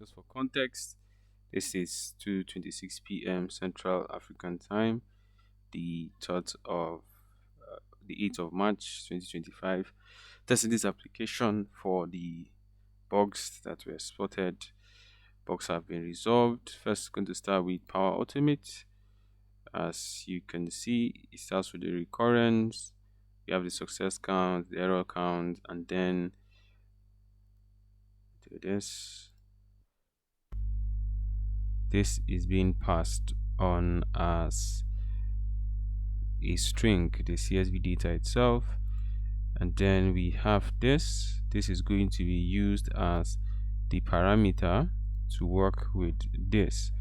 Just for context, this is 2:26 p.m. Central African Time, the 3rd of the 8th of March 2025. Testing this application for the bugs that were spotted. Bugs have been resolved. First, going to start with Power Automate. As you can see, it starts with the recurrence. We have the success count, the error count, and then do this. This is being passed on as a string, the CSV data itself. And then we have this. This is going to be used as the parameter to work with this.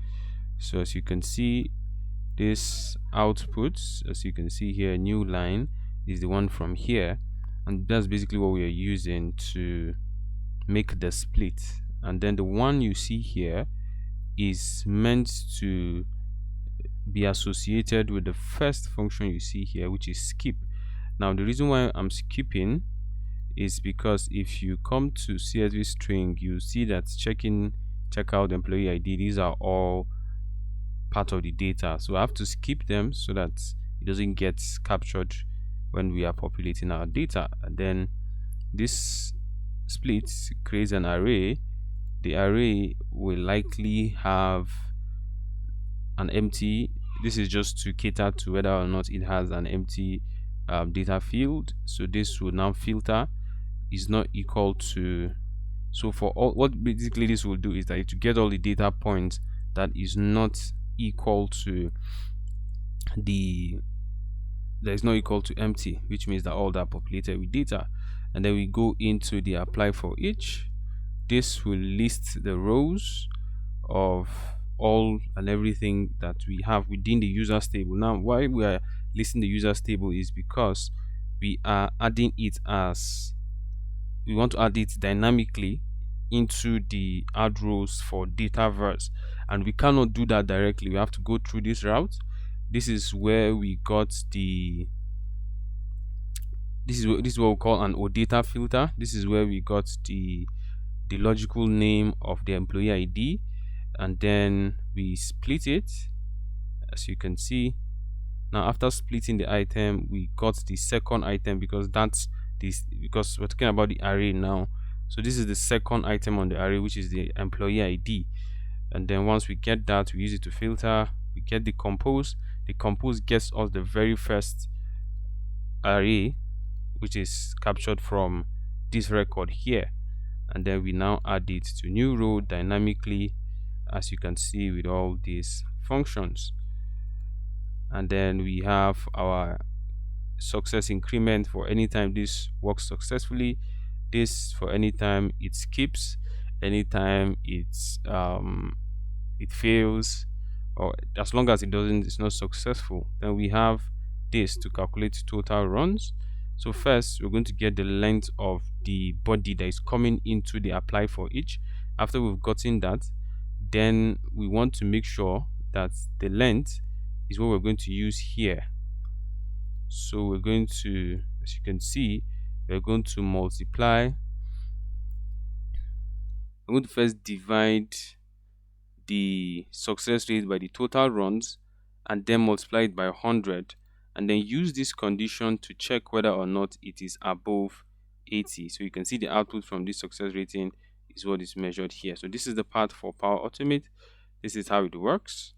So as you can see, this output, as you can see here, new line is the one from here, and that's basically what we are using to make the split. And then the one you see here is meant to be associated with the first function you see here, which is skip. Now the reason why I'm skipping is because if you come to CSV string, you see that checkout, employee ID, these are all part of the data, so I have to skip them so that it doesn't get captured when we are populating our data. And then this split creates an array. The array will likely have an empty. This is just to cater to whether or not it has an empty data field. So this will now filter is not equal to, so for all, what basically this will do is that to get all the data points that is not equal to that is not equal to empty, which means that all that populated with data. And then we go into the apply for each. This will list the rows of all and everything that we have within the users table. Now why we are listing the users table is because we are adding it as we want to add it dynamically into the add rows for Dataverse, and we cannot do that directly. We have to go through this route. This is where we got this is what we call an OData filter. This is where we got the logical name of the employee ID, and then we split it, as you can see. Now after splitting the item, we got the second item because we're talking about the array now. So this is the second item on the array, which is the employee ID. And then once we get that, we use it to filter. We get the compose. The compose gets us the very first array, which is captured from this record here. And then we now add it to new row dynamically, as you can see, with all these functions. And then we have our success increment for anytime this works successfully, this for anytime it skips, anytime it fails, or as long as it's not successful. Then we have this to calculate total runs. So first we're going to get the length of the body that is coming into the apply for each. After we've gotten that, then we want to make sure that the length is what we're going to use here. So we're going to, as you can see, we're going to multiply. I'm going to first divide the success rate by the total runs and then multiply it by 100, and then use this condition to check whether or not it is above 80. So you can see the output from this success rating is what is measured here. So this is the part for Power Automate. This is how it works.